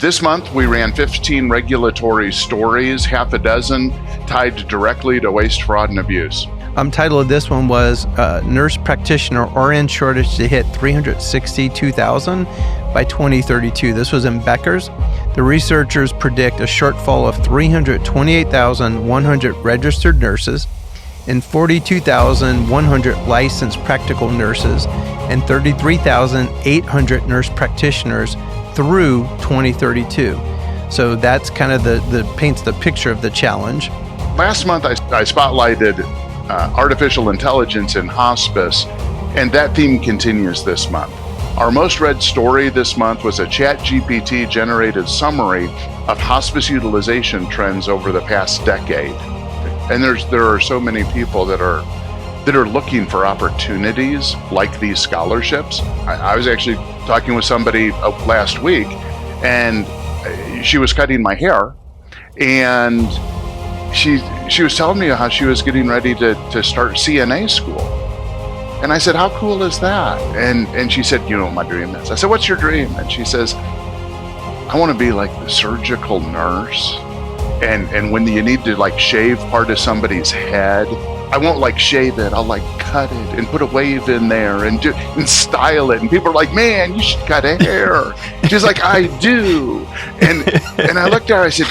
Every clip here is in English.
This month, we ran 15 regulatory stories, half a dozen tied directly to waste, fraud, and abuse. Title of this one was Nurse Practitioner RN Shortage to hit 362,000 by 2032. This was in Becker's. The researchers predict a shortfall of 328,100 registered nurses and 42,100 licensed practical nurses and 33,800 nurse practitioners through 2032. So that's kind of the paints the picture of the challenge. Last month, I spotlighted artificial intelligence in hospice, and that theme continues this month. Our most read story this month was a ChatGPT generated summary of hospice utilization trends over the past decade. And there are so many people that are looking for opportunities like these scholarships. I was actually talking with somebody last week, and she was cutting my hair, and she was telling me how she was getting ready to start CNA school. And I said, how cool is that? And she said, you know what my dream is? I said, what's your dream? And she says, I want to be like the surgical nurse. And when you need to like shave part of somebody's head, I won't like shave it. I'll like cut it and put a wave in there and style it. And people are like, man, you should cut hair. She's like, I do. And I looked at her, I said,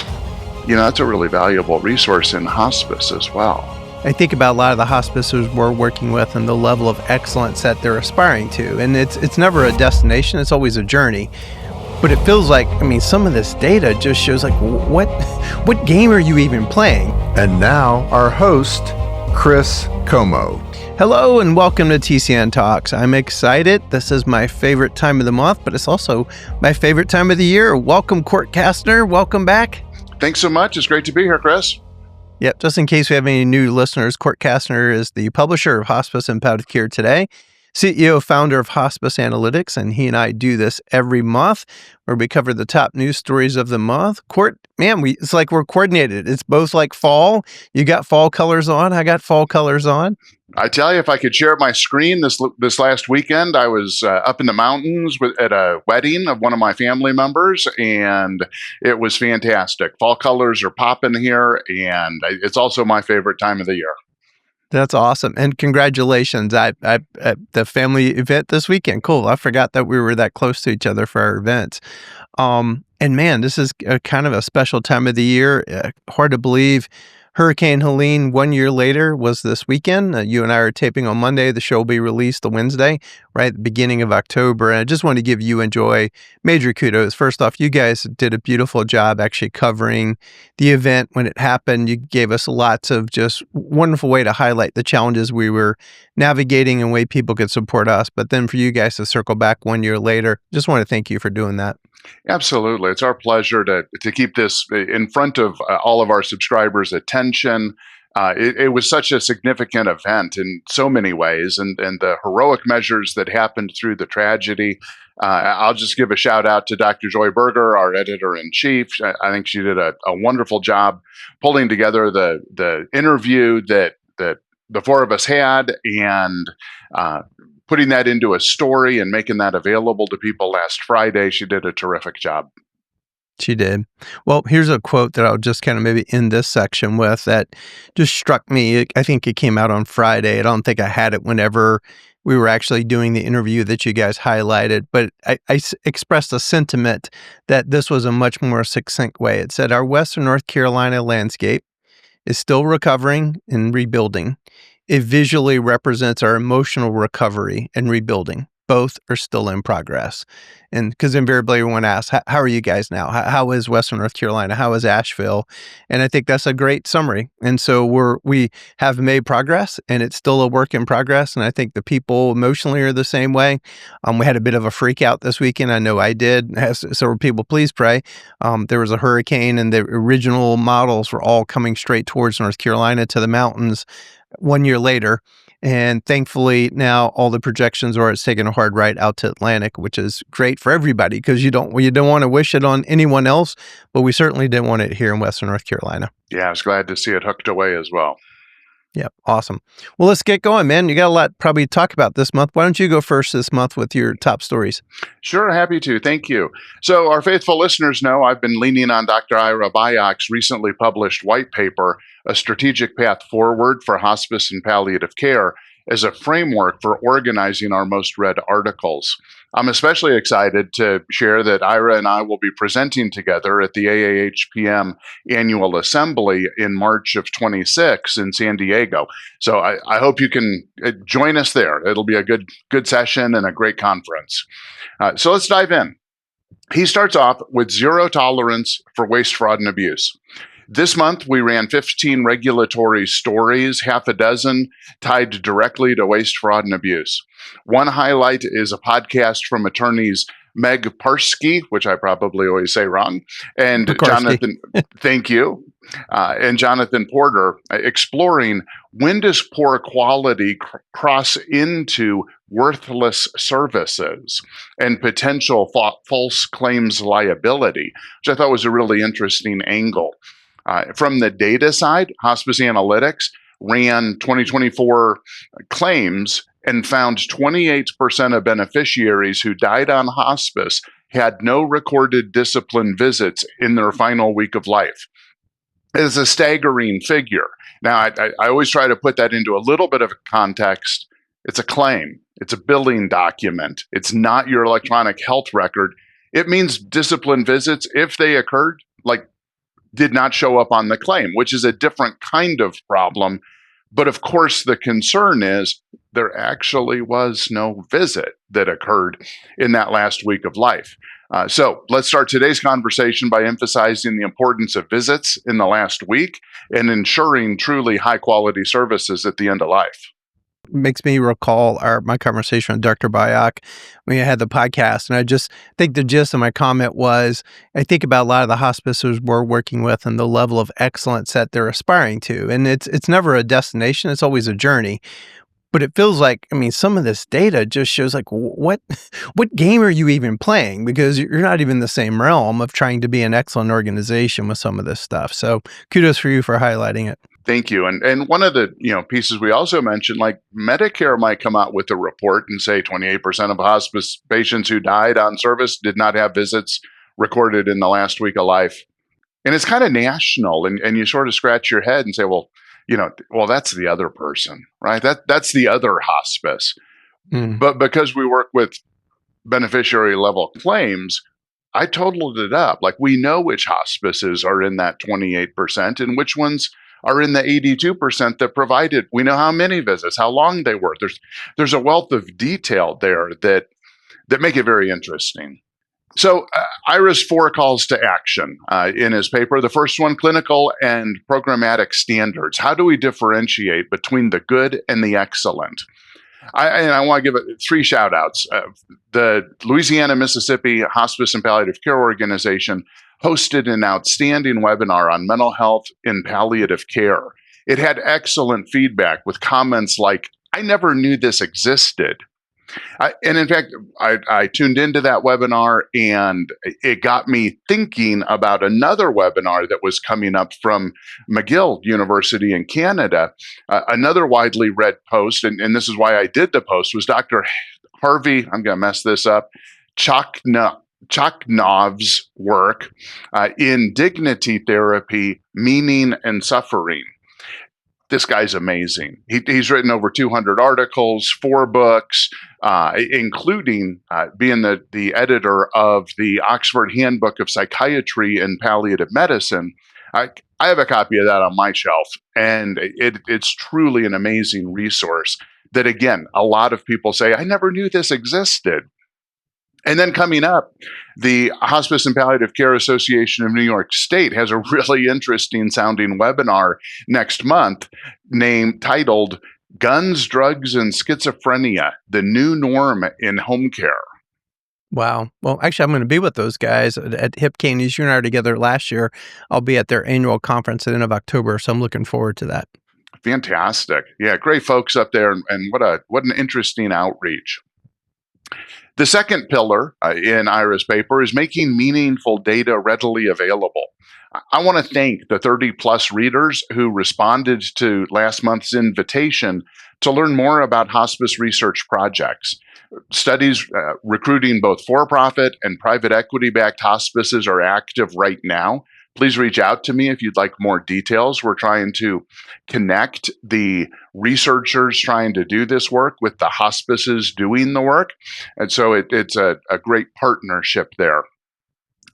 you know, that's a really valuable resource in hospice as well. I think about a lot of the hospices we're working with and the level of excellence that they're aspiring to. And it's never a destination, it's always a journey. But it feels like, I mean, some of this data just shows like, what game are you even playing? And now our host, Chris Comeaux. Hello and welcome to TCN Talks. I'm excited. This is my favorite time of the month, but it's also my favorite time of the year. Welcome, Cordt Kassner. Welcome back. Thanks so much. It's great to be here, Chris. Yep. Just in case we have any new listeners, Cordt Kassner is the publisher of Hospice and Palliative Care Today, CEO, founder of Hospice Analytics, and he and I do this every month where we cover the top news stories of the month. Cordt, man, it's like we're coordinated. It's both like fall. You got fall colors on. I got fall colors on. I tell you, if I could share my screen this last weekend, I was up in the mountains at a wedding of one of my family members, and it was fantastic. Fall colors are popping here, and it's also my favorite time of the year. That's awesome. And congratulations at the family event this weekend. Cool. I forgot that we were that close to each other for our events. And man, this is kind of a special time of the year. Hard to believe. Hurricane Helene 1 year later was this weekend. You and I are taping on Monday. The show will be released the Wednesday, right at the beginning of October. And I just want to give you and Joy major kudos. First off, you guys did a beautiful job actually covering the event when it happened. You gave us lots of just wonderful way to highlight the challenges we were navigating and way people could support us. But then for you guys to circle back 1 year later, just want to thank you for doing that. Absolutely. It's our pleasure to keep this in front of all of our subscribers' attention. It was such a significant event in so many ways, and the heroic measures that happened through the tragedy. I'll just give a shout out to Dr. Joy Berger, our editor-in-chief. I think she did a wonderful job pulling together the interview that the four of us had, and putting that into a story and making that available to people last Friday. She did a terrific job. She did. Well, here's a quote that I'll just kind of maybe end this section with that just struck me. I think it came out on Friday. I don't think I had it whenever we were actually doing the interview that you guys highlighted, but I expressed a sentiment that this was a much more succinct way. It said, our Western North Carolina landscape is still recovering and rebuilding. It visually represents our emotional recovery and rebuilding. Both are still in progress. And because invariably everyone asks, how are you guys now? How is Western North Carolina? How is Asheville? And I think that's a great summary. And so we have made progress, and it's still a work in progress. And I think the people emotionally are the same way. We had a bit of a freak out this weekend. I know I did. So people, please pray. There was a hurricane, and the original models were all coming straight towards North Carolina to the mountains 1 year later. And thankfully now all the projections are it's taking a hard ride out to Atlantic, which is great for everybody because you don't want to wish it on anyone else, but we certainly didn't want it here in Western North Carolina. Yeah, I was glad to see it hooked away as well. Yep. Awesome. Well, let's get going, man. You got a lot probably to talk about this month. Why don't you go first this month with your top stories? Sure, happy to. Thank you. So, our faithful listeners know I've been leaning on Dr. Ira Byock's recently published white paper, A Strategic Path Forward for Hospice and Palliative Care, as a framework for organizing our most read articles. I'm especially excited to share that Ira and I will be presenting together at the AAHPM Annual Assembly in March of 26 in San Diego. So I hope you can join us there. It'll be a good session and a great conference. So let's dive in. He starts off with zero tolerance for waste, fraud, and abuse. This month, we ran 15 regulatory stories, half a dozen tied directly to waste, fraud, and abuse. One highlight is a podcast from attorneys Meg Parsky, which I probably always say wrong, and Pekarsky. Jonathan, thank you, and Jonathan Porter, exploring when does poor quality cross into worthless services and potential false claims liability, which I thought was a really interesting angle. From the data side, Hospice Analytics ran 2024 claims and found 28% of beneficiaries who died on hospice had no recorded discipline visits in their final week of life. It is a staggering figure. Now, I always try to put that into a little bit of context. It's a claim. It's a billing document. It's not your electronic health record. It means discipline visits, if they occurred, did not show up on the claim, which is a different kind of problem. But of course, the concern is there actually was no visit that occurred in that last week of life. So let's start today's conversation by emphasizing the importance of visits in the last week and ensuring truly high quality services at the end of life. Makes me recall my conversation with Dr. Byock when I had the podcast. And I just think the gist of my comment was, I think about a lot of the hospices we're working with and the level of excellence that they're aspiring to. And it's never a destination, it's always a journey. But it feels like, some of this data just shows what game are you even playing? Because you're not even in the same realm of trying to be an excellent organization with some of this stuff. So kudos for you for highlighting it. Thank you. And one of the pieces we also mentioned, like Medicare might come out with a report and say 28% of hospice patients who died on service did not have visits recorded in the last week of life. And it's kind of national, and you sort of scratch your head and say, well, that's the other person, right? That's the other hospice. But because we work with beneficiary level claims, I totaled it up. Like, we know which hospices are in that 28% and which ones are in the 82% that provided. We know how many visits, how long they were. There's a wealth of detail there that make it very interesting. So Ira's 4 calls to action in his paper. The first one, clinical and programmatic standards. How do we differentiate between the good and the excellent? I want to give 3 shout outs. The Louisiana, Mississippi Hospice and Palliative Care Organization hosted an outstanding webinar on mental health in palliative care. It had excellent feedback with comments like, I never knew this existed. And in fact, I tuned into that webinar, and it got me thinking about another webinar that was coming up from McGill University in Canada. Another widely read post, and this is why I did the post, was Dr. Harvey, I'm going to mess this up, Chaknov's work in Dignity Therapy, Meaning and Suffering. This guy's amazing. He's written over 200 articles, 4 books, including being the editor of the Oxford Handbook of Psychiatry and Palliative Medicine. I have a copy of that on my shelf, and it's truly an amazing resource that, again, a lot of people say, I never knew this existed. And then coming up, the Hospice and Palliative Care Association of New York State has a really interesting sounding webinar next month titled Guns, Drugs, and Schizophrenia, the New Norm in Home Care. Wow. Well, actually, I'm going to be with those guys at Hip Candies. You and I were together last year. I'll be at their annual conference at the end of October, so I'm looking forward to that. Fantastic. Yeah, great folks up there, and what an interesting outreach. The second pillar in Ira's paper is making meaningful data readily available. I want to thank the 30 plus readers who responded to last month's invitation to learn more about hospice research projects. Studies recruiting both for-profit and private equity-backed hospices are active right now. Please reach out to me if you'd like more details. We're trying to connect the researchers trying to do this work with the hospices doing the work. And so it's a great partnership there.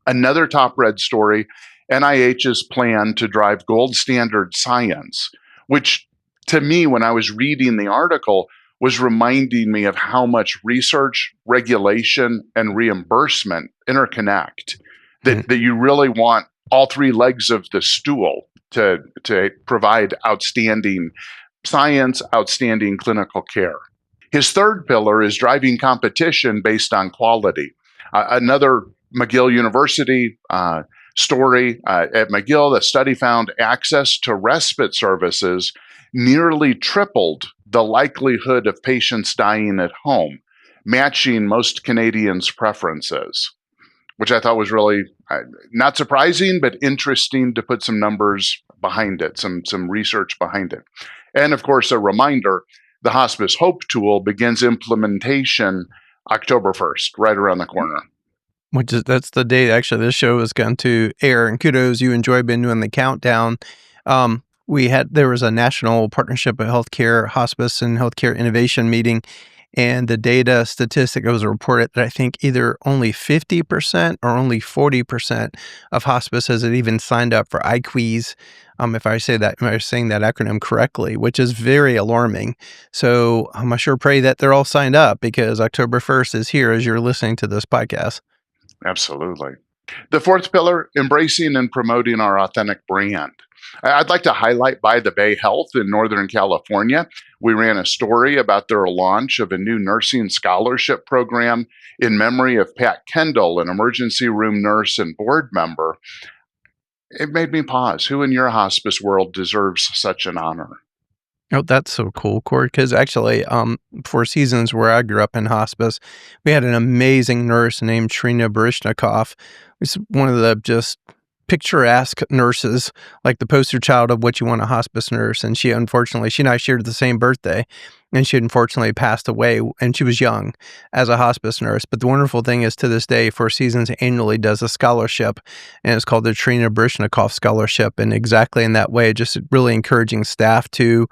Another top read story, NIH's plan to drive gold standard science, which to me, when I was reading the article, was reminding me of how much research, regulation, and reimbursement interconnect, that you really want all three legs of the stool to provide outstanding science, outstanding clinical care. His third pillar is driving competition based on quality. Another McGill University story at McGill, the study found access to respite services nearly tripled the likelihood of patients dying at home, matching most Canadians' preferences, which I thought was really not surprising, but interesting to put some numbers behind it, some research behind it. And of course, a reminder, the Hospice Hope Tool begins implementation October 1st, right around the corner. That's the day actually this show is going to air, and kudos, you enjoy been doing the countdown. There was a national partnership of healthcare, hospice, and healthcare innovation meeting, and the data statistic was reported that I think either only 50% or only 40% of hospices had even signed up for iQuiz, if I saying that acronym correctly, which is very alarming. So I sure pray that they're all signed up, because October 1st is here as you're listening to this podcast. Absolutely. The fourth pillar, embracing and promoting our authentic brand. I'd like to highlight By the Bay Health in Northern California. We ran a story about their launch of a new nursing scholarship program in memory of Pat Kendall, an emergency room nurse and board member. It made me pause. Who in your hospice world deserves such an honor? Oh, that's so cool, Cordt, because actually, for seasons where I grew up in hospice, we had an amazing nurse named Trina Barishnikov. She's one of the just picturesque nurses, like the poster child of what you want a hospice nurse. And she and I shared the same birthday, and she unfortunately passed away, and she was young as a hospice nurse. But the wonderful thing is, to this day, Four Seasons annually does a scholarship, and it's called the Trina Barishnikov Scholarship. And exactly in that way, just really encouraging staff to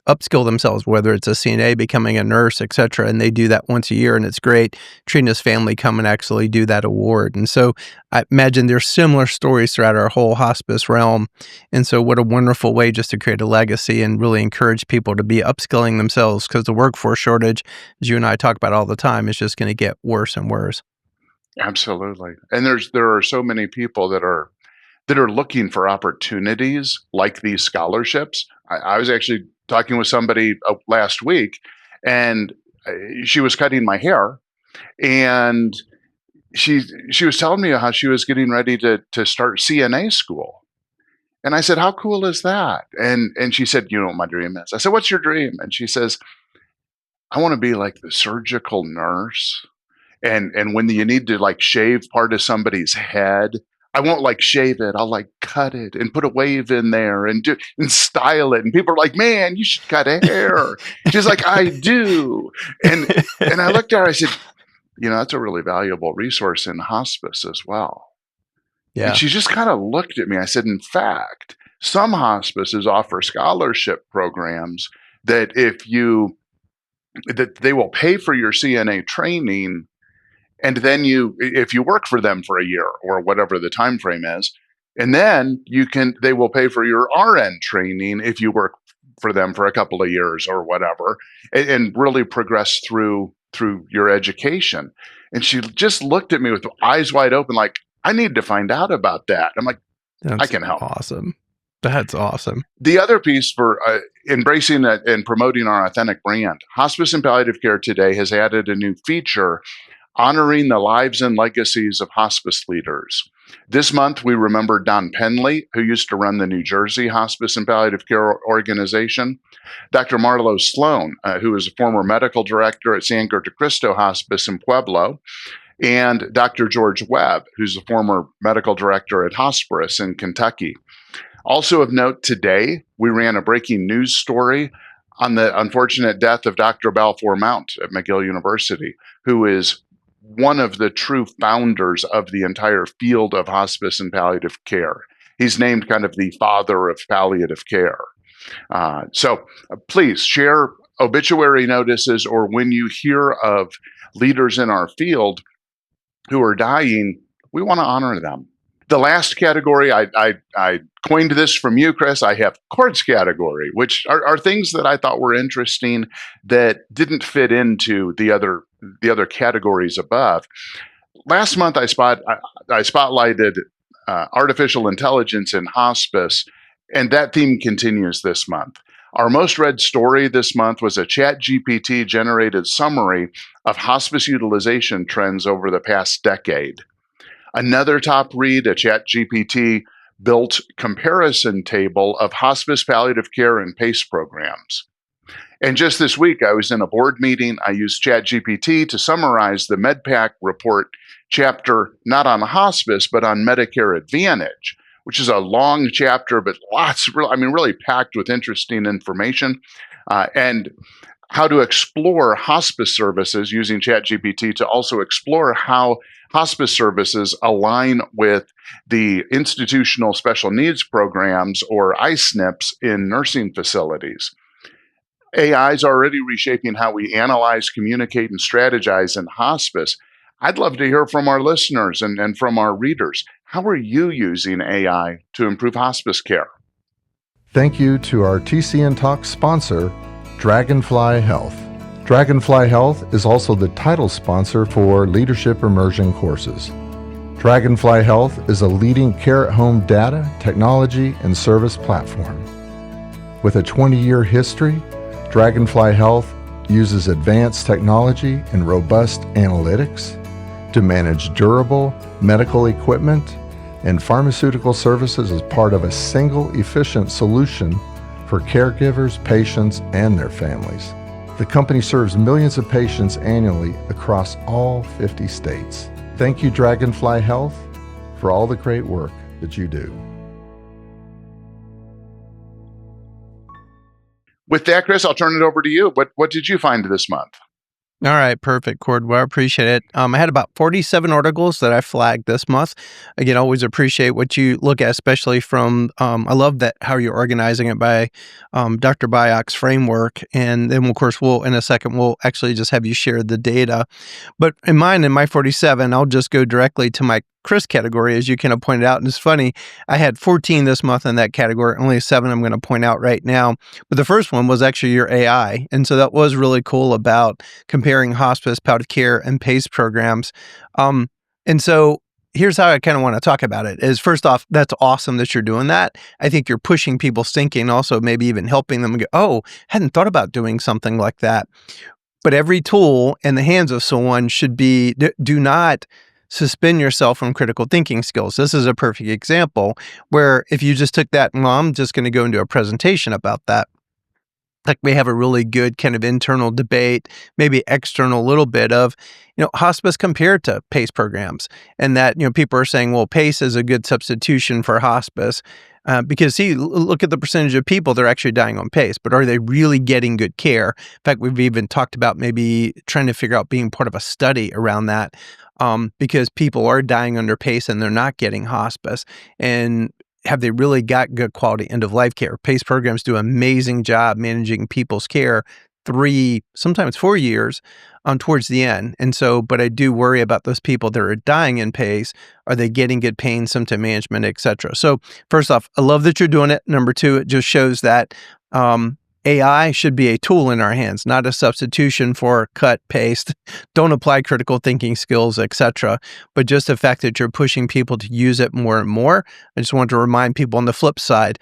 upskill themselves, whether it's a CNA, becoming a nurse, etc. And they do that once a year, and it's great. Trina's family come and actually do that award. And so I imagine there's similar stories throughout our whole hospice realm. And so what a wonderful way just to create a legacy and really encourage people to be upskilling themselves, because the workforce shortage, as you and I talk about all the time, is just going to get worse and worse. Absolutely. And there are so many people that are looking for opportunities like these scholarships. I was actually talking with somebody last week, and she was cutting my hair, and she was telling me how she was getting ready to start CNA school. And I said, how cool is that? And she said, you know what my dream is? I said, what's your dream? And she says, I want to be like the surgical nurse. And when you need to like shave part of somebody's head, I won't like shave it. I'll like cut it and put a wave in there and style it. And people are like, man, you should cut hair. She's like, I do. And I looked at her, I said, you know, that's a really valuable resource in hospice as well. Yeah. And she just kind of looked at me. I said, in fact, some hospices offer scholarship programs that that they will pay for your CNA training. And then if you work for them for a year or whatever the time frame is, and then they will pay for your RN training if you work for them for a couple of years or whatever, and really progress through your education. And she just looked at me with eyes wide open, like, I need to find out about that. I'm like, I can help. Awesome. That's awesome. The other piece for embracing and promoting our authentic brand, Hospice and Palliative Care today has added a new feature honoring the lives and legacies of hospice leaders. This month, we remember Don Penley, who used to run the New Jersey Hospice and Palliative Care organization, Dr. Marlo Sloan, who is a former medical director at San Cristo Hospice in Pueblo, and Dr. George Webb, who's the former medical director at Hospice in Kentucky. Also of note today, we ran a breaking news story on the unfortunate death of Dr. Balfour Mount at McGill University, who is one of the true founders of the entire field of hospice and palliative care. He's named kind of the father of palliative care. So please share obituary notices, or when you hear of leaders in our field who are dying, we want to honor them. The last category, I coined this from you, Chris. I have Cordt's category, which are things that I thought were interesting that didn't fit into the other categories above. Last month, I spotlighted artificial intelligence in hospice, and that theme continues this month. Our most read story this month was a ChatGPT generated summary of hospice utilization trends over the past decade. Another top read, a ChatGPT built comparison table of hospice, palliative care, and PACE programs. And just this week, I was in a board meeting. I used ChatGPT to summarize the MedPAC report chapter, not on hospice, but on Medicare Advantage, which is a long chapter, but really packed with interesting information. And how to explore hospice services using ChatGPT to also explore how hospice services align with the institutional special needs programs, or ISNPs, in nursing facilities. AI is already reshaping how we analyze, communicate, and strategize in hospice. I'd love to hear from our listeners and from our readers. How are you using AI to improve hospice care? Thank you to our TCN Talk sponsor, Dragonfly Health. Dragonfly Health is also the title sponsor for Leadership Immersion courses. Dragonfly Health is a leading care-at-home data, technology, and service platform. With a 20-year history, Dragonfly Health uses advanced technology and robust analytics to manage durable medical equipment and pharmaceutical services as part of a single efficient solution for caregivers, patients, and their families. The company serves millions of patients annually across all 50 states. Thank you, Dragonfly Health, for all the great work that you do. With that, Chris, I'll turn it over to you. What did you find this month? All right, perfect, Cord. Well, I appreciate it. I had about 47 articles that I flagged this month. Again, always appreciate what you look at, especially from, I love that how you're organizing it by Dr. Bayak's framework. And then, of course, in a second, we'll actually just have you share the data. But in my 47, I'll just go directly to my Chris category, as you kind of pointed out. And it's funny, I had 14 this month in that category, only 7 I'm going to point out right now. But the first one was actually your AI. And so that was really cool about comparing hospice, palliative care, and PACE programs. And so here's how I kind of want to talk about it is, first off, that's awesome that you're doing that. I think you're pushing people's thinking, also maybe even helping them go, oh, hadn't thought about doing something like that. But every tool in the hands of someone should be, do not suspend yourself from critical thinking skills. This is a perfect example where if you just took that, well, I'm just going to go into a presentation about that. Like we have a really good kind of internal debate, maybe external little bit of, hospice compared to PACE programs. And that, people are saying, well, PACE is a good substitution for hospice. Because look at the percentage of people that are actually dying on PACE, but are they really getting good care? In fact, we've even talked about maybe trying to figure out being part of a study around that, because people are dying under PACE and they're not getting hospice. And have they really got good quality end-of-life care? PACE programs do an amazing job managing people's care 3, sometimes 4 years towards the end. And so, but I do worry about those people that are dying in PACE. Are they getting good pain, symptom management, et cetera? So first off, I love that you're doing it. Number 2, it just shows that AI should be a tool in our hands, not a substitution for cut, paste, don't apply critical thinking skills, etc. But just the fact that you're pushing people to use it more and more. I just want to remind people on the flip side,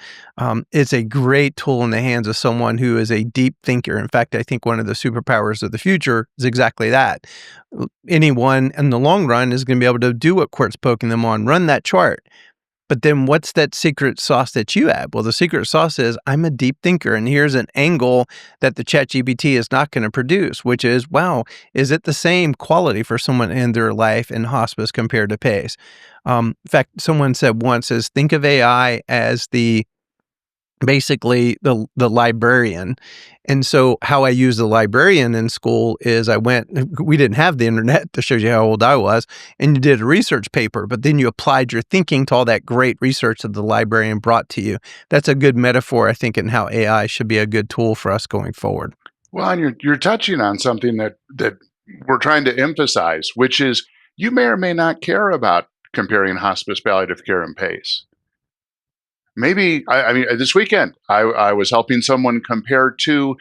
it's a great tool in the hands of someone who is a deep thinker. In fact, I think one of the superpowers of the future is exactly that. Anyone in the long run is going to be able to do what Cort's poking them on, run that chart. But then what's that secret sauce that you add? Well, the secret sauce is I'm a deep thinker, and here's an angle that the ChatGPT is not going to produce, which is, wow, is it the same quality for someone in their life in hospice compared to PACE? In fact, someone said once is think of AI as basically the librarian. And so how I used the librarian in school is we didn't have the internet to show you how old I was, and you did a research paper, but then you applied your thinking to all that great research that the librarian brought to you. That's a good metaphor, I think, in how AI should be a good tool for us going forward. Well, and you're touching on something that we're trying to emphasize, which is you may or may not care about comparing hospice, palliative care, and PACE. Maybe I mean this weekend I was helping someone compare two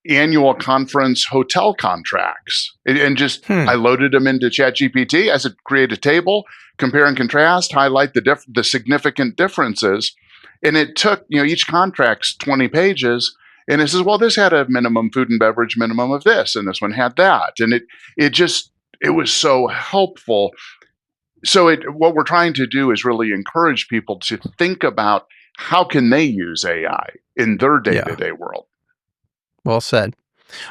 annual conference hotel contracts, and just I loaded them into ChatGPT. I said, create a table, compare and contrast, highlight the significant differences, and it took each contract's 20 pages. And it says, well, this had a minimum food and beverage minimum of this, and this one had that, and it was so helpful. So what we're trying to do is really encourage people to think about how can they use AI in their day-to-day world. Well said.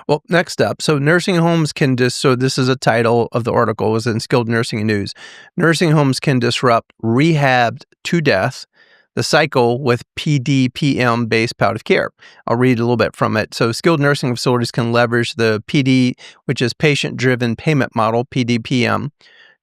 Well, next up, so nursing homes so this is a title of the article, was in Skilled Nursing News. Nursing homes can disrupt rehabbed to death, the cycle with PDPM-based palliative care. I'll read a little bit from it. So skilled nursing facilities can leverage the PD, which is patient-driven payment model, PDPM,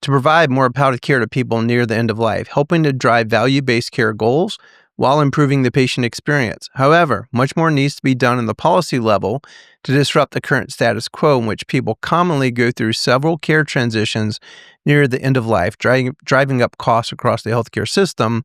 to provide more palliative care to people near the end of life, helping to drive value-based care goals while improving the patient experience. However, much more needs to be done in the policy level to disrupt the current status quo in which people commonly go through several care transitions near the end of life, driving up costs across the healthcare system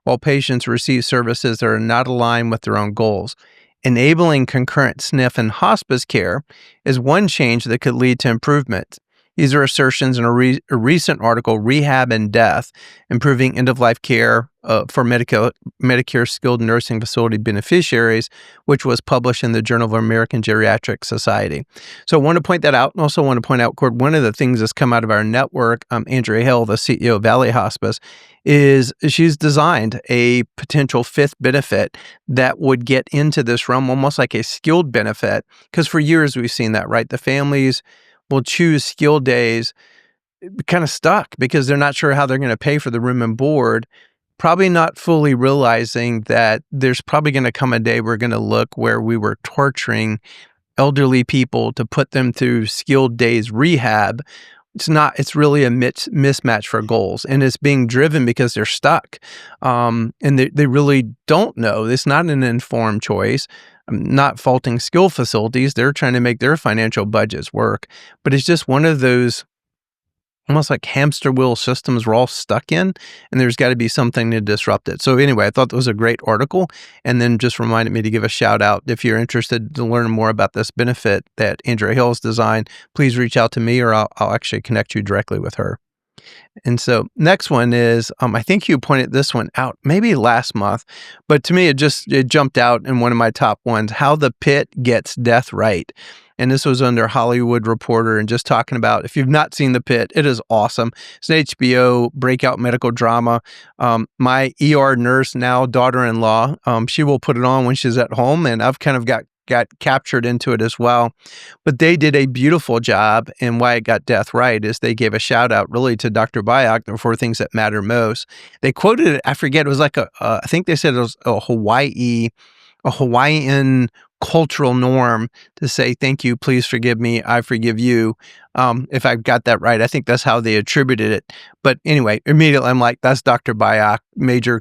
while patients receive services that are not aligned with their own goals. Enabling concurrent SNF and hospice care is one change that could lead to improvement. These are assertions in a recent article, Rehab and Death, Improving End-of-Life Care for Medicare Skilled Nursing Facility Beneficiaries, which was published in the Journal of American Geriatric Society. So I want to point that out, and also want to point out, Cordt, one of the things that's come out of our network, Andrea Hill, the CEO of Valley Hospice, is she's designed a potential fifth benefit that would get into this realm, almost like a skilled benefit, because for years we've seen that, right? The families will choose skilled days kind of stuck because they're not sure how they're going to pay for the room and board, probably not fully realizing that there's probably going to come a day we're going to look where we were torturing elderly people to put them through skilled days rehab. It's really a mismatch for goals, and it's being driven because they're stuck. And they really don't know. It's not an informed choice. I'm not faulting skill facilities. They're trying to make their financial budgets work, but it's just one of those almost like hamster wheel systems we're all stuck in, and there's got to be something to disrupt it. So anyway, I thought that was a great article, and then just reminded me to give a shout out. If you're interested to learn more about this benefit that Andrea Hill's designed, please reach out to me, or I'll actually connect you directly with her. And so next one is, I think you pointed this one out maybe last month, but to me it jumped out in one of my top ones, How the Pit Gets Death Right. And this was under Hollywood Reporter, and just talking about, if you've not seen The Pit, it is awesome. It's an HBO breakout medical drama. My ER nurse, now daughter-in-law, she will put it on when she's at home, and I've kind of got captured into it as well. But they did a beautiful job, and why it got death right is they gave a shout out really to Dr. Byock for things that matter most. They quoted it, I forget, it was like I think they said it was a Hawaiian cultural norm to say, thank you, please forgive me, I forgive you. If I've got that right, I think that's how they attributed it. But anyway, immediately I'm like, that's Dr. Byock, major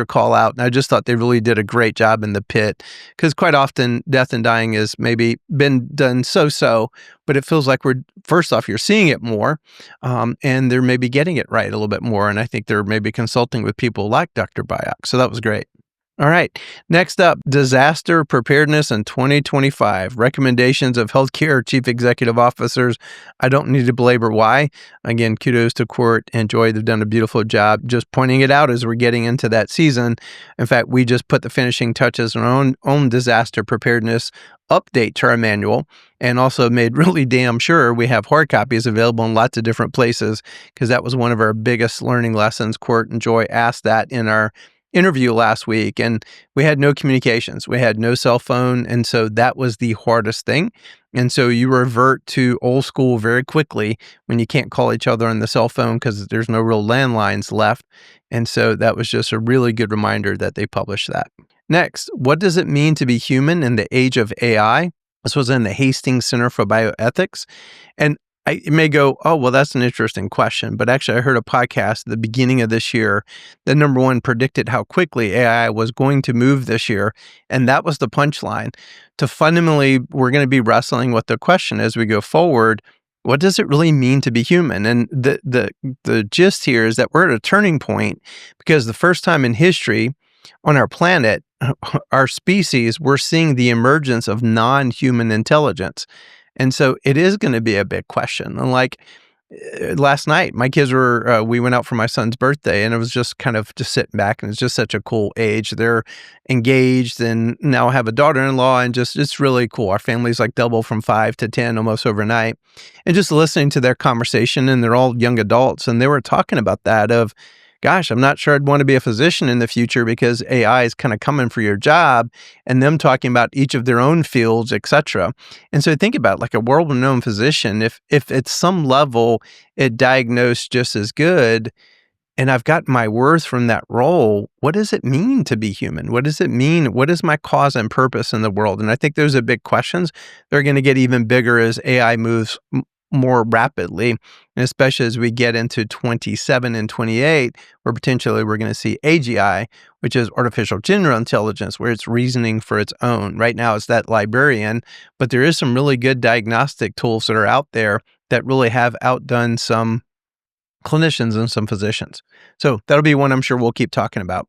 call out. And I just thought they really did a great job in The Pit, because quite often death and dying is maybe been done so, but it feels like first off, you're seeing it more, and they're maybe getting it right a little bit more. And I think they're maybe consulting with people like Dr. Byock. So that was great. All right. Next up, disaster preparedness in 2025. Recommendations of healthcare chief executive officers. I don't need to belabor why. Again, kudos to Cordt and Joy. They've done a beautiful job just pointing it out as we're getting into that season. In fact, we just put the finishing touches on our own disaster preparedness update to our manual, and also made really damn sure we have hard copies available in lots of different places, because that was one of our biggest learning lessons. Cordt and Joy asked that in our interview last week, and we had no communications. We had no cell phone. And so that was the hardest thing. And so you revert to old school very quickly when you can't call each other on the cell phone because there's no real landlines left. And so that was just a really good reminder that they published that. Next, what does it mean to be human in the age of AI? This was in the Hastings Center for Bioethics. And you may go, oh, well, that's an interesting question. But actually, I heard a podcast at the beginning of this year that, number one, predicted how quickly AI was going to move this year. And that was the punchline. To fundamentally, we're going to be wrestling with the question as we go forward, what does it really mean to be human? And the gist here is that we're at a turning point, because the first time in history on our planet, our species, we're seeing the emergence of non-human intelligence. And so it is going to be a big question. And like last night, my kids we went out for my son's birthday, and it was just kind of just sitting back, and it's just such a cool age. They're engaged and now have a daughter-in-law, and just, it's really cool. Our family's like double from 5 to 10 almost overnight. And just listening to their conversation, and they're all young adults, and they were talking about that of, gosh, I'm not sure I'd want to be a physician in the future because AI is kind of coming for your job, and them talking about each of their own fields, et cetera. And so think about like a world-renowned physician, if at some level it diagnosed just as good, and I've got my worth from that role, what does it mean to be human? What does it mean? What is my cause and purpose in the world? And I think those are big questions. They're going to get even bigger as AI moves more rapidly, and especially as we get into 27 and 28, where potentially we're going to see AGI, which is artificial general intelligence, where it's reasoning for its own. Right now, it's that librarian, but there is some really good diagnostic tools that are out there that really have outdone some clinicians and some physicians. So that'll be one I'm sure we'll keep talking about.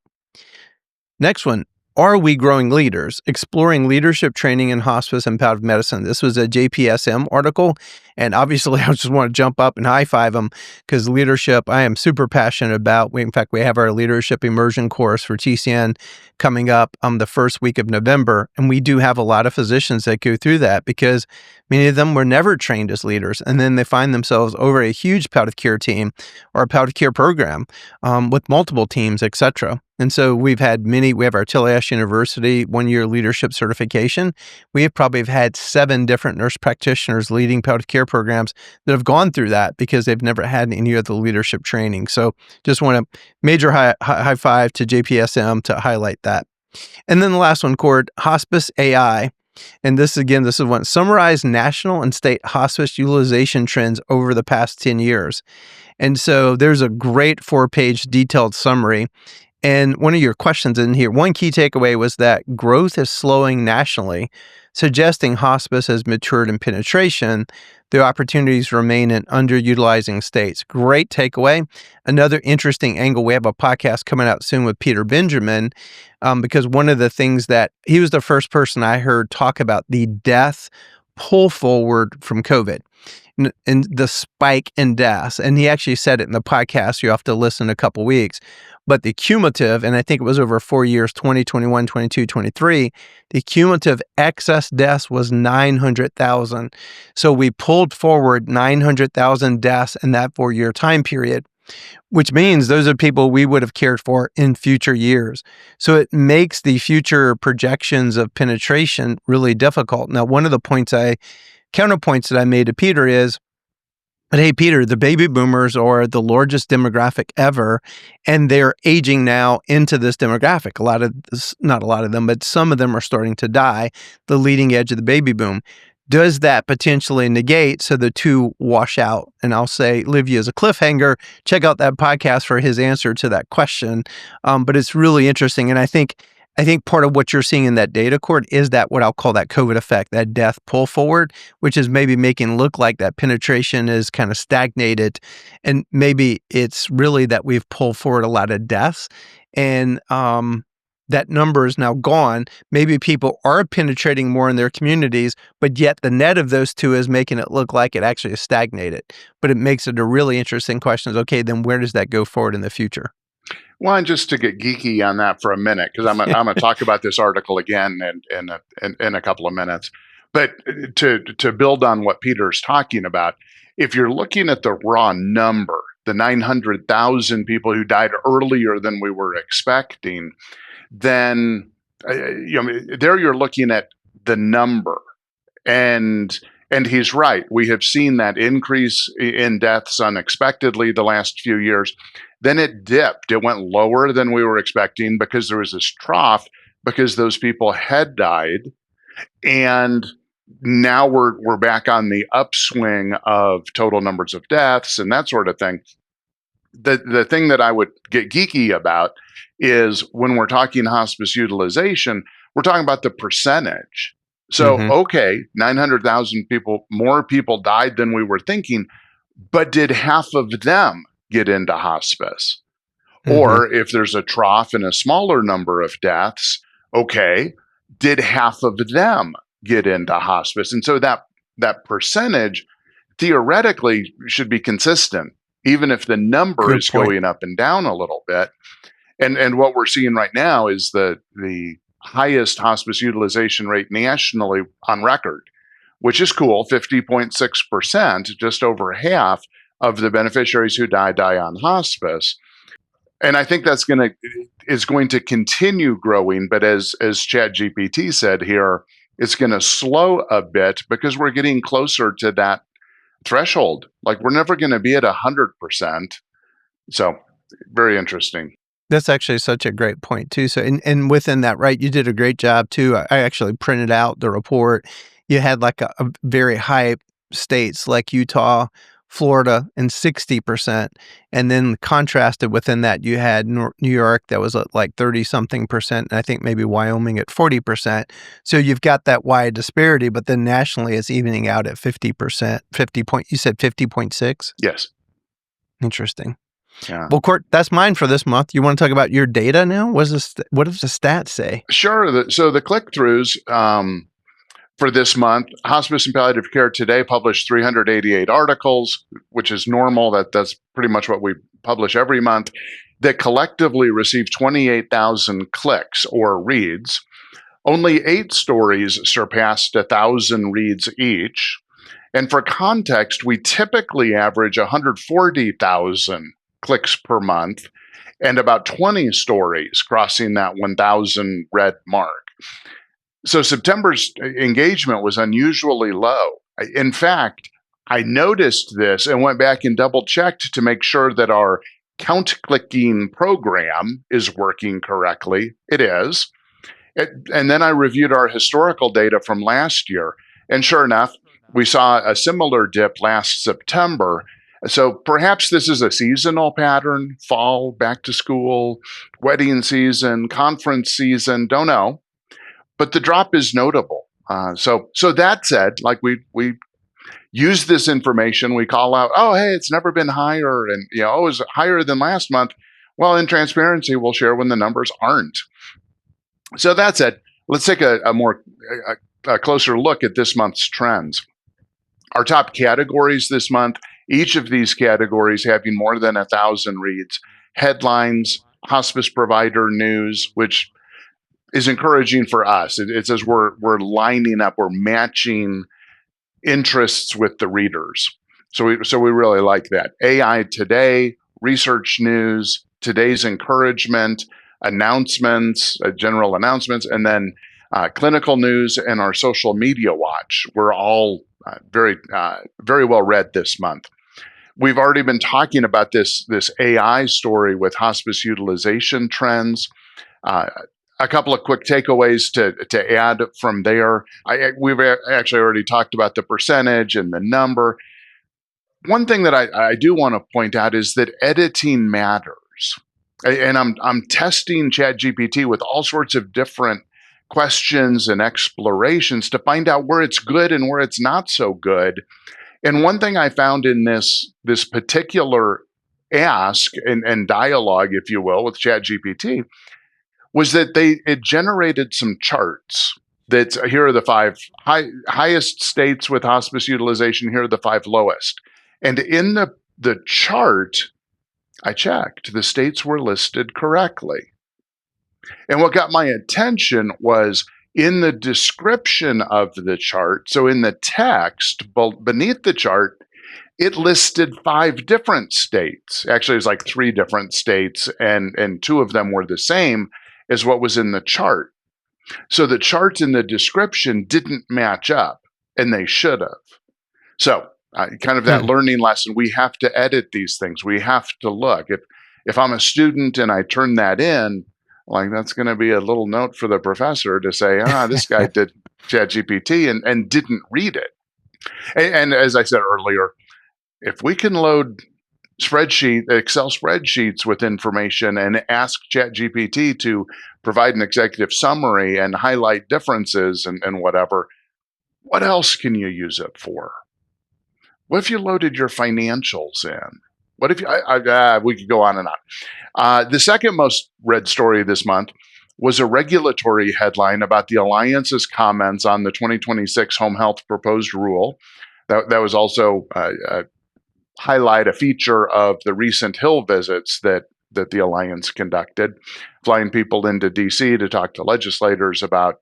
Next one. Are we growing leaders? Exploring leadership training in hospice and palliative medicine. This was a JPSM article, and obviously I just want to jump up and high five them, because leadership I am super passionate about. In fact, we have our leadership immersion course for TCN coming up the first week of November, and we do have a lot of physicians that go through that, because many of them were never trained as leaders, and then they find themselves over a huge palliative care team or a palliative care program with multiple teams, et cetera. And so we have our Tillash University 1-year leadership certification. We have probably had 7 different nurse practitioners leading palliative care programs that have gone through that because they've never had any of the leadership training. So just want a major high five to JPSM to highlight that. And then the last one, Cordt, Hospice AI. And this is one, summarize national and state hospice utilization trends over the past 10 years. And so there's a great 4-page detailed summary. And one of your questions in here, one key takeaway was that growth is slowing nationally, suggesting hospice has matured in penetration. The opportunities remain in underutilizing states. Great takeaway. Another interesting angle, we have a podcast coming out soon with Peter Benjamin, because one of the things that he was the first person I heard talk about the death pull forward from COVID. And the spike in deaths. And he actually said it in the podcast. You have to listen a couple weeks. But the cumulative, and I think it was over 4 years, 2021, 22, 23, the cumulative excess deaths was 900,000. So we pulled forward 900,000 deaths in that 4-year time period, which means those are people we would have cared for in future years. So it makes the future projections of penetration really difficult. Now, one of the counterpoints that I made to Peter is, but hey, Peter, the baby boomers are the largest demographic ever, and they're aging now into this demographic. Not a lot of them, but some of them are starting to die, the leading edge of the baby boom. Does that potentially negate so the two wash out? And I'll leave you as a cliffhanger. Check out that podcast for his answer to that question. But it's really interesting, and I think part of what you're seeing in that data, Cordt, is that what I'll call that COVID effect, that death pull forward, which is maybe making it look like that penetration is kind of stagnated. And maybe it's really that we've pulled forward a lot of deaths. And that number is now gone. Maybe people are penetrating more in their communities, but yet the net of those two is making it look like it actually is stagnated. But it makes it a really interesting question is, okay, then where does that go forward in the future? Well, and just to get geeky on that for a minute, because I'm going to talk about this article again in a couple of minutes. But to build on what Peter's talking about, if you're looking at the raw number, the 900,000 people who died earlier than we were expecting, then there you're looking at the number, and he's right. We have seen that increase in deaths unexpectedly the last few years. Then it dipped. It went lower than we were expecting because there was this trough because those people had died, and now we're back on the upswing of total numbers of deaths and that sort of thing. The thing that I would get geeky about is when we're talking hospice utilization, we're talking about the percentage. So, okay, 900,000 people, more people died than we were thinking, but did half of them get into hospice? Or if there's a trough and a smaller number of deaths, okay, did half of them get into hospice? And so that percentage theoretically should be consistent, even if the number is going up and down a little bit. And what we're seeing right now is the highest hospice utilization rate nationally on record, which is cool, 50.6%, just over half of the beneficiaries who die on hospice. And I think that's is going to continue growing, but as ChatGPT said here, it's going to slow a bit because we're getting closer to that threshold. Like we're never going to be at 100%. So very interesting. That's actually such a great point too. So, and within that, right, you did a great job too. I actually printed out the report. You had like a very high states like Utah, Florida, and 60%. And then contrasted within that, you had New York that was at like 30 something percent. And I think maybe Wyoming at 40%. So you've got that wide disparity, but then nationally it's evening out at 50%, you said 50.6? Yes. Interesting. Yeah. Well, Cordt, that's mine for this month. You want to talk about your data now? What does the stats say? Sure. So the click-throughs for this month, Hospice and Palliative Care Today published 388 articles, which is normal. That's pretty much what we publish every month, that collectively received 28,000 clicks or reads. Only 8 stories surpassed 1,000 reads each. And for context, we typically average 140,000 clicks per month and about 20 stories crossing that 1,000 read mark. So September's engagement was unusually low. In fact, I noticed this and went back and double checked to make sure that our count clicking program is working correctly. It is. And then I reviewed our historical data from last year. And sure enough, we saw a similar dip last September. So perhaps this is a seasonal pattern, fall, back to school, wedding season, conference season, don't know. But the drop is notable. So that said, like we use this information, we call out, oh, hey, it's never been higher, and it was higher than last month. Well, in transparency, we'll share when the numbers aren't. So that said, let's take a closer look at this month's trends. Our top categories this month, each of these categories having more than 1,000 reads: headlines, hospice provider news, which is encouraging for us. It says we're lining up, we're matching interests with the readers. So we really like that. AI Today, research news, today's encouragement, announcements, general announcements, and then clinical news and our social media watch. We're all very well read this month. We've already been talking about this AI story with hospice utilization trends. A couple of quick takeaways to add from there. We've actually already talked about the percentage and the number. One thing that I do want to point out is that editing matters. And I'm testing ChatGPT with all sorts of different questions and explorations to find out where it's good and where it's not so good. And one thing I found in this particular ask and dialogue, if you will, with ChatGPT, was that it generated some charts. That here are the five highest states with hospice utilization. Here are the five lowest. And in the chart, I checked, the states were listed correctly. And what got my attention was in the description of the chart. So in the text beneath the chart, it listed five different states. Actually, it was like three different states, and two of them were the same as what was in the chart. So the charts in the description didn't match up, and they should have. So kind of that learning lesson, we have to edit these things. We have to look. If I'm a student and I turn that in, like that's going to be a little note for the professor to say, this guy did ChatGPT and didn't read it. And as I said earlier, if we can load Excel spreadsheets with information and ask ChatGPT to provide an executive summary and highlight differences and whatever, what else can you use it for? What if you loaded your financials in? What if we could go on and on. The second most read story this month was a regulatory headline about the Alliance's comments on the 2026 home health proposed rule. That was also highlight a feature of the recent Hill visits that the Alliance conducted, flying people into DC to talk to legislators about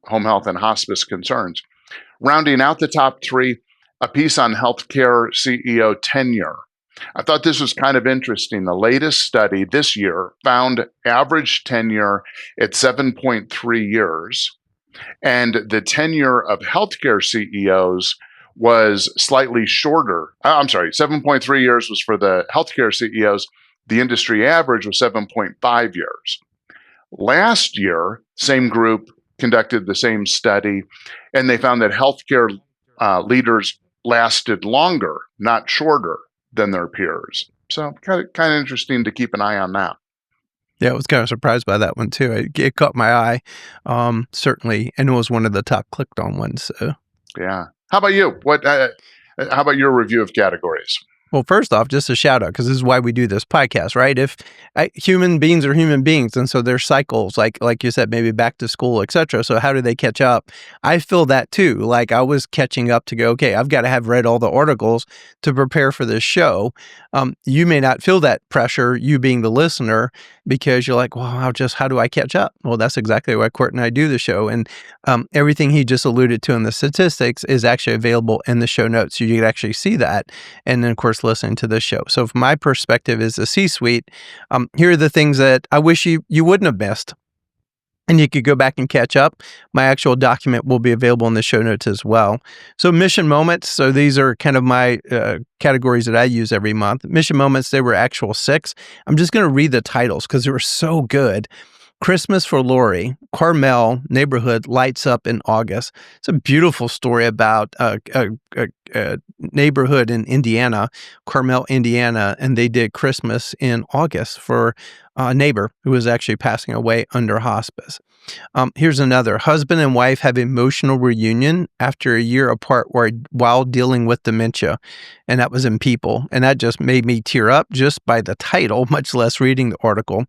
home health and hospice concerns. Rounding out the top three, a piece on healthcare CEO tenure. I thought this was kind of interesting. The latest study this year found average tenure at 7.3 years, and the tenure of healthcare CEOs was slightly shorter. 7.3 years was for the healthcare CEOs. The industry average was 7.5 years. Last year, same group conducted the same study, and they found that healthcare leaders lasted longer, not shorter, than their peers. So kind of interesting to keep an eye on that. Yeah, I was kind of surprised by that one too. It caught my eye, certainly, and it was one of the top clicked on ones. So. Yeah. How about you? How about your review of categories? Well, first off, just a shout out, because this is why we do this podcast, right? If human beings are human beings, and so there's cycles, like you said, maybe back to school, etc. So how do they catch up? I feel that too. Like I was catching up to go, okay, I've got to have read all the articles to prepare for this show. You may not feel that pressure, you being the listener, because you're like, well, how do I catch up? Well, that's exactly why Cordt and I do the show. And everything he just alluded to in the statistics is actually available in the show notes. So you can actually see that. And then, of course, listening to this show. So from my perspective as a C-suite, here are the things that I wish you wouldn't have missed. And you could go back and catch up. My actual document will be available in the show notes as well. So mission moments. So these are kind of my categories that I use every month. Mission moments, they were actual 6. I'm just going to read the titles because they were so good. Christmas for Lori, Carmel neighborhood lights up in August. It's a beautiful story about a neighborhood in Indiana, Carmel, Indiana, and they did Christmas in August for a neighbor who was actually passing away under hospice. Here's another. Husband and wife have emotional reunion after a year apart while dealing with dementia. And that was in People. And that just made me tear up just by the title, much less reading the article.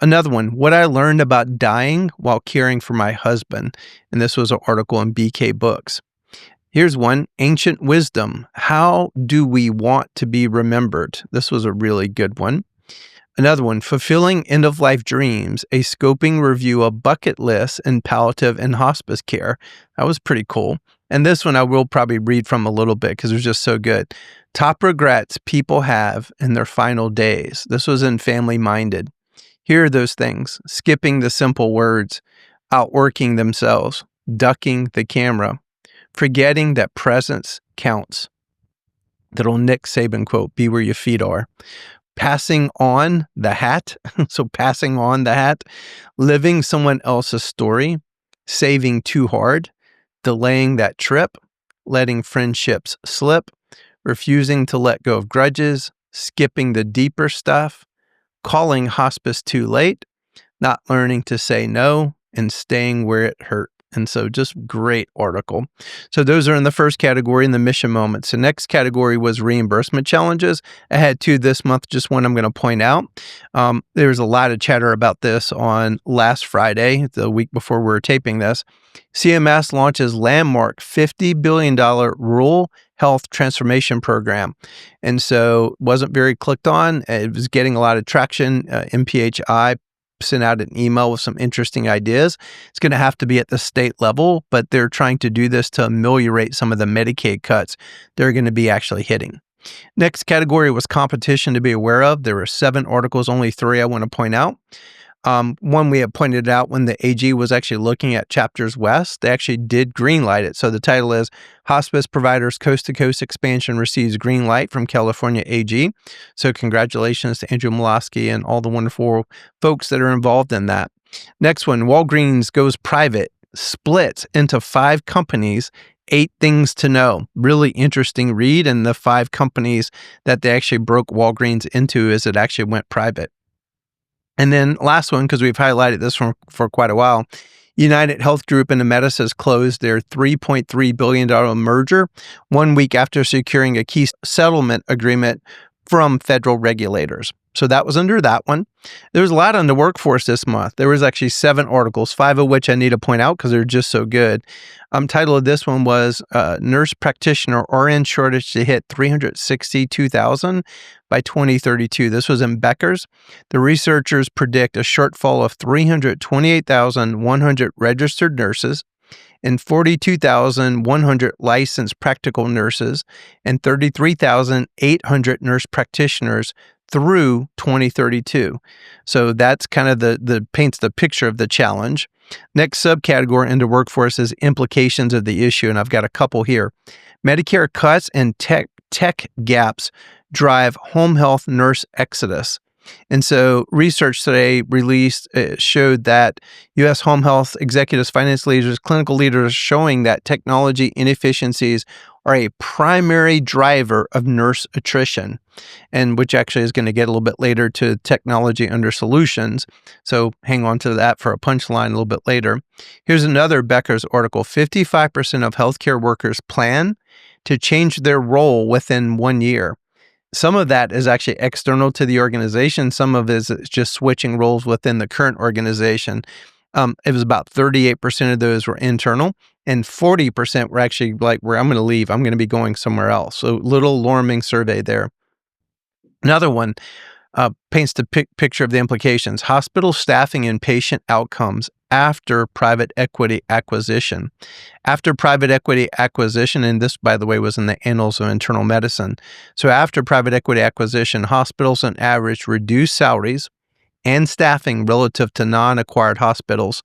Another one, what I learned about dying while caring for my husband. And this was an article in BK Books. Here's one, Ancient Wisdom. How do we want to be remembered? This was a really good one. Another one, Fulfilling End-of-Life Dreams, a scoping review of bucket lists in palliative and hospice care. That was pretty cool. And this one I will probably read from a little bit because it was just so good. Top regrets people have in their final days. This was in Family Minded. Here are those things: skipping the simple words, outworking themselves, ducking the camera, forgetting that presence counts. That old Nick Saban quote, be where your feet are. Passing on the hat, so passing on the hat, living someone else's story, saving too hard, delaying that trip, letting friendships slip, refusing to let go of grudges, skipping the deeper stuff, calling hospice too late, not learning to say no, and staying where it hurt. And so just great article. So those are in the first category in the mission moments. The next category was reimbursement challenges. I had 2 this month, just one I'm going to point out. There was a lot of chatter about this on last Friday, the week before we were taping this. CMS launches landmark $50 billion rural health transformation program. And so it wasn't very clicked on. It was getting a lot of traction. MPHI sent out an email with some interesting ideas. It's going to have to be at the state level, but they're trying to do this to ameliorate some of the Medicaid cuts they're going to be actually hitting. Next category was competition to be aware of. There were 7 articles, only 3 I want to point out. One we had pointed out when the AG was actually looking at Chapters West, they actually did greenlight it. So the title is Hospice Providers Coast to Coast Expansion Receives Green Light from California AG. So congratulations to Andrew Molosky and all the wonderful folks that are involved in that. Next one, Walgreens goes private, splits into 5 companies, 8 things to know. Really interesting read, and the 5 companies that they actually broke Walgreens into as it actually went private. And then last one, because we've highlighted this for quite a while, United Health Group and Amedisys closed their $3.3 billion merger 1 week after securing a key settlement agreement from federal regulators. So that was under that one. There was a lot on the workforce this month. There was actually 7 articles, 5 of which I need to point out because they're just so good. Title of this one was Nurse Practitioner RN Shortage to Hit 362,000 by 2032. This was in Becker's. The researchers predict a shortfall of 328,100 registered nurses and 42,100 licensed practical nurses and 33,800 nurse practitioners through 2032. So that's kind of the paints the picture of the challenge. Next subcategory into workforce is implications of the issue, and I've got a couple here. Medicare cuts and tech gaps drive home health nurse exodus. And so research today released showed that U.S. home health executives, finance leaders, clinical leaders showing that technology inefficiencies are a primary driver of nurse attrition, and which actually is going to get a little bit later to technology under solutions. So hang on to that for a punchline a little bit later. Here's another Becker's article. 55% of healthcare workers plan to change their role within 1 year. Some of that is actually external to the organization. Some of it is just switching roles within the current organization. It was about 38% of those were internal, and 40% were actually like, where I'm going to leave. I'm going to be going somewhere else. So little alarming survey there. Another one paints the picture of the implications. Hospital staffing and patient outcomes after private equity acquisition. After private equity acquisition, and this, by the way, was in the Annals of Internal Medicine. So after private equity acquisition, hospitals on average reduce salaries and staffing relative to non-acquired hospitals.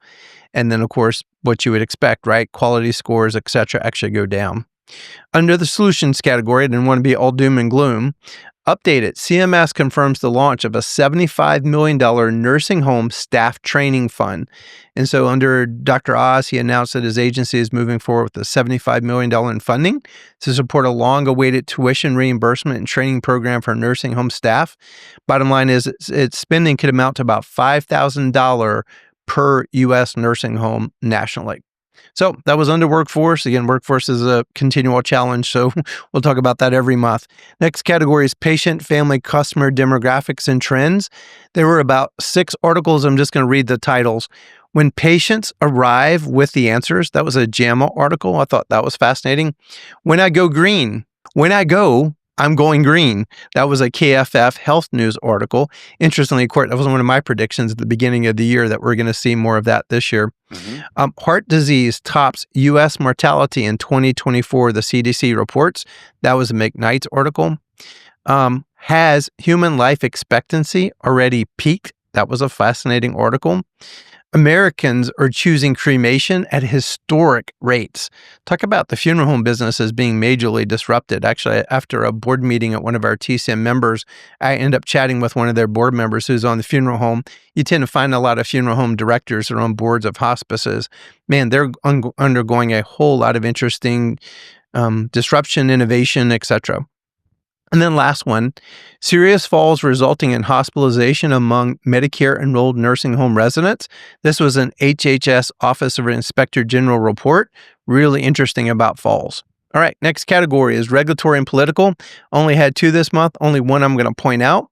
And then, of course, what you would expect, right? Quality scores, et cetera, actually go down. Under the solutions category, I didn't want to be all doom and gloom. Updated, CMS confirms the launch of a $75 million nursing home staff training fund. And so under Dr. Oz, he announced that his agency is moving forward with a $75 million in funding to support a long-awaited tuition reimbursement and training program for nursing home staff. Bottom line is its spending could amount to about $5,000 per U.S. nursing home nationally. So that was under workforce. Again, workforce is a continual challenge, so we'll talk about that every month. Next category is patient, family, customer demographics and trends. There were about 6 articles. I'm just going to read the titles. When patients arrive with the answers, that was a JAMA article. I thought that was fascinating. When I go green, I'm going green. That was a KFF Health News article. Interestingly, Cordt, that was one of my predictions at the beginning of the year that we're going to see more of that this year. Mm-hmm. Heart disease tops U.S. mortality in 2024, the CDC reports. That was a McKnight's article. Has human life expectancy already peaked? That was a fascinating article. Americans are choosing cremation at historic rates. Talk about the funeral home business as being majorly disrupted. Actually, after a board meeting at one of our TCM members, I end up chatting with one of their board members who's on the funeral home. You tend to find a lot of funeral home directors that are on boards of hospices. Man, they're undergoing a whole lot of interesting disruption, innovation, etc. And then last one, serious falls resulting in hospitalization among Medicare-enrolled nursing home residents. This was an HHS Office of Inspector General report. Really interesting about falls. All right, next category is regulatory and political. Only had 2 this month, only one I'm going to point out.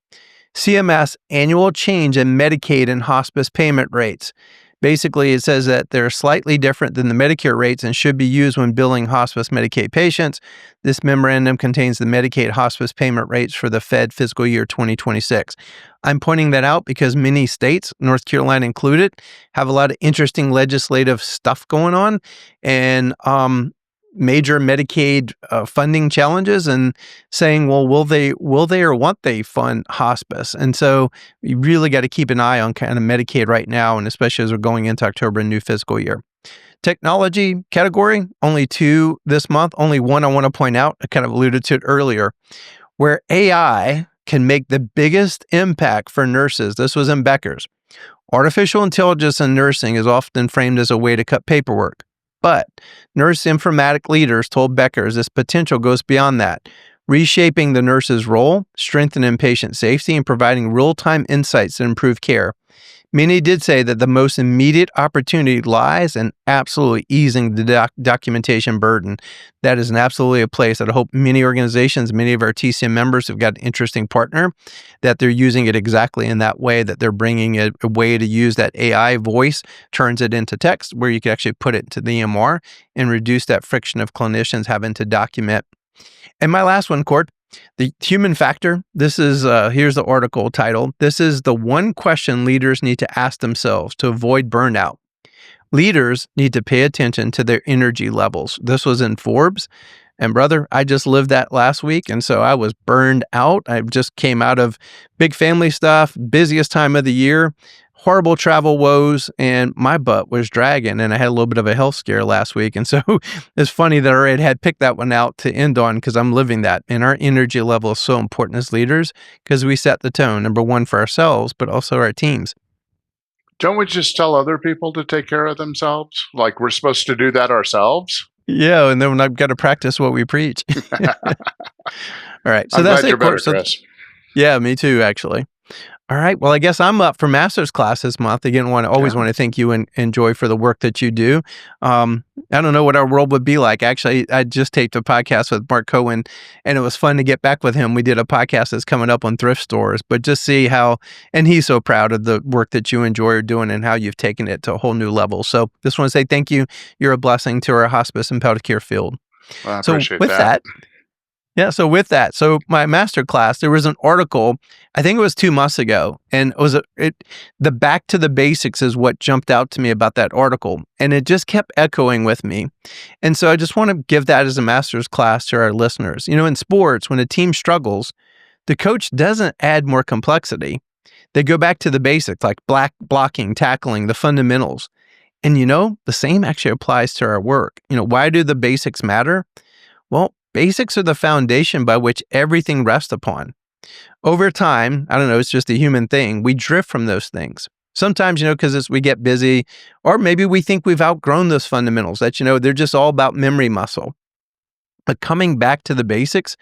CMS annual change in Medicaid and hospice payment rates. Basically, it says that they're slightly different than the Medicare rates and should be used when billing hospice Medicaid patients. This memorandum contains the Medicaid hospice payment rates for the Fed fiscal year 2026. I'm pointing that out because many states, North Carolina included, have a lot of interesting legislative stuff going on and major Medicaid funding challenges and saying, well, will they or won't they fund hospice? And so you really got to keep an eye on kind of Medicaid right now, and especially as we're going into October, a new fiscal year. Technology category, only 2 this month. Only one I want to point out, I kind of alluded to it earlier, where AI can make the biggest impact for nurses. This was in Becker's. Artificial intelligence in nursing is often framed as a way to cut paperwork. But nurse informatic leaders told Becker's this potential goes beyond that, reshaping the nurse's role, strengthening patient safety, and providing real-time insights that improve care. Many did say that the most immediate opportunity lies in absolutely easing the documentation burden. That is absolutely a place that I hope many organizations, many of our TCM members have got an interesting partner, that they're using it exactly in that way, that they're bringing a way to use that AI voice, turns it into text where you can actually put it into the EMR and reduce that friction of clinicians having to document. And my last one, Cordt, the human factor. This is, here's the article title. This is the one question leaders need to ask themselves to avoid burnout. Leaders need to pay attention to their energy levels. This was in Forbes. And brother, I just lived that last week. And so I was burned out. I just came out of big family stuff, busiest time of the year, horrible travel woes, and my butt was dragging. And I had a little bit of a health scare last week. And so it's funny that I already had picked that one out to end on because I'm living that. And our energy level is so important as leaders because we set the tone, number one, for ourselves, but also our teams. Don't we just tell other people to take care of themselves? Like we're supposed to do that ourselves? Yeah, and then I've got to practice what we preach. All right, so I'm that's glad you're it, better, Cordt. So, Chris. yeah, me too, actually. All right. Well, I guess I'm up for master's class this month. Again, always want to thank you and Joy for the work that you do. I don't know what our world would be like. Actually, I just taped a podcast with Mark Cohen, and it was fun to get back with him. We did a podcast that's coming up on thrift stores, but just see how, and he's so proud of the work that you and Joy are doing and how you've taken it to a whole new level. So just want to say thank you. You're a blessing to our hospice and palliative care field. Well, I appreciate with that. So with that, my master class, there was an article, I think it was 2 months ago, and it was the back to the basics is what jumped out to me about that article, and it just kept echoing with me. And so I just want to give that as a master's class to our listeners. You know, in sports, when a team struggles, the coach doesn't add more complexity. They go back to the basics, like blocking, tackling, the fundamentals. And the same actually applies to our work. Why do the basics matter? Well, basics are the foundation by which everything rests upon. Over time, I don't know, it's just a human thing. We drift from those things. Sometimes, because we get busy, or maybe we think we've outgrown those fundamentals, that, they're just all about memory muscle. But coming back to the basics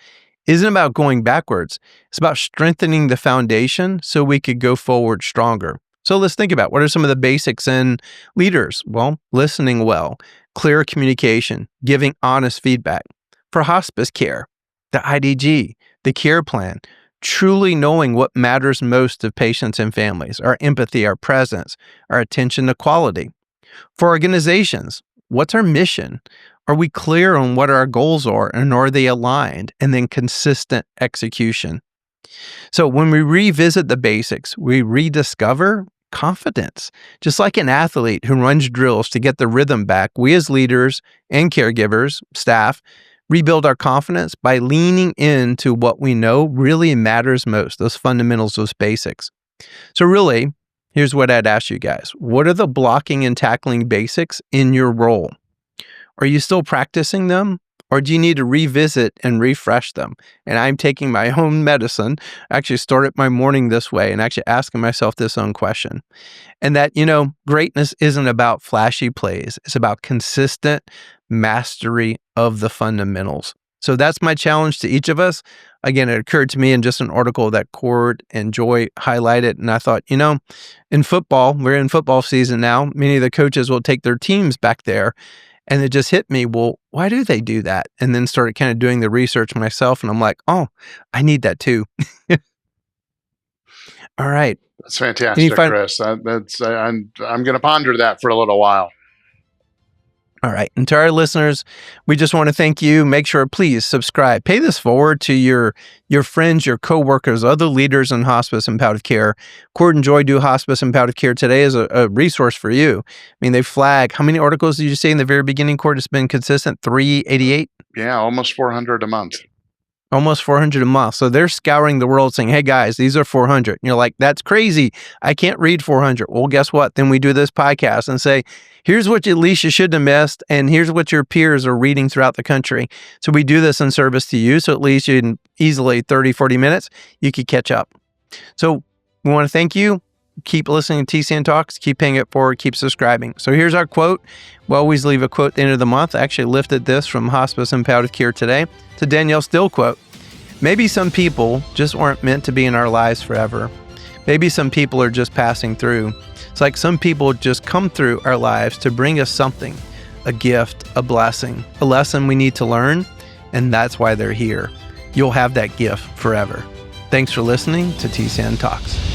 isn't about going backwards. It's about strengthening the foundation so we could go forward stronger. So let's think about what are some of the basics in leaders? Well, listening well, clear communication, giving honest feedback. For hospice care, the IDG, the care plan, truly knowing what matters most to patients and families, our empathy, our presence, our attention to quality. For organizations, what's our mission? Are we clear on what our goals are and are they aligned? And then consistent execution. So when we revisit the basics, we rediscover confidence. Just like an athlete who runs drills to get the rhythm back, we as leaders and caregivers, staff, rebuild our confidence by leaning into what we know really matters most, those fundamentals, those basics. So really, here's what I'd ask you guys. What are the blocking and tackling basics in your role? Are you still practicing them? Or do you need to revisit and refresh them? And I'm taking my own medicine. I actually started my morning this way and actually asking myself this own question. And that, greatness isn't about flashy plays. It's about consistent mastery of the fundamentals. So that's my challenge to each of us. Again, it occurred to me in just an article that Cordt and Joy highlighted. And I thought, in football, we're in football season now. Many of the coaches will take their teams back there. And it just hit me, well, why do they do that? And then started kind of doing the research myself. And I'm like, oh, I need that too. All right. That's fantastic, Chris. I'm going to ponder that for a little while. All right. And to our listeners, we just want to thank you. Make sure, please subscribe. Pay this forward to your friends, your coworkers, other leaders in hospice and palliative care. Cordt and Joy do hospice and palliative care today as a resource for you. I mean, they flag, how many articles did you say in the very beginning, Cordt? It's been consistent, 388? Yeah, almost 400 a month. Almost 400 a month. So they're scouring the world saying, hey guys, these are 400. And you're like, that's crazy. I can't read 400. Well, guess what? Then we do this podcast and say, here's what at least you shouldn't have missed. And here's what your peers are reading throughout the country. So we do this in service to you. So at least you can easily 30, 40 minutes, you could catch up. So we want to thank you. Keep listening to TCN Talks. Keep paying it forward. Keep subscribing. So here's our quote. We always leave a quote at the end of the month. I actually lifted this from Hospice and Palliative Care today. It's a Danielle Still quote. Maybe some people just weren't meant to be in our lives forever. Maybe some people are just passing through. It's like some people just come through our lives to bring us something, a gift, a blessing, a lesson we need to learn, and that's why they're here. You'll have that gift forever. Thanks for listening to TCN Talks.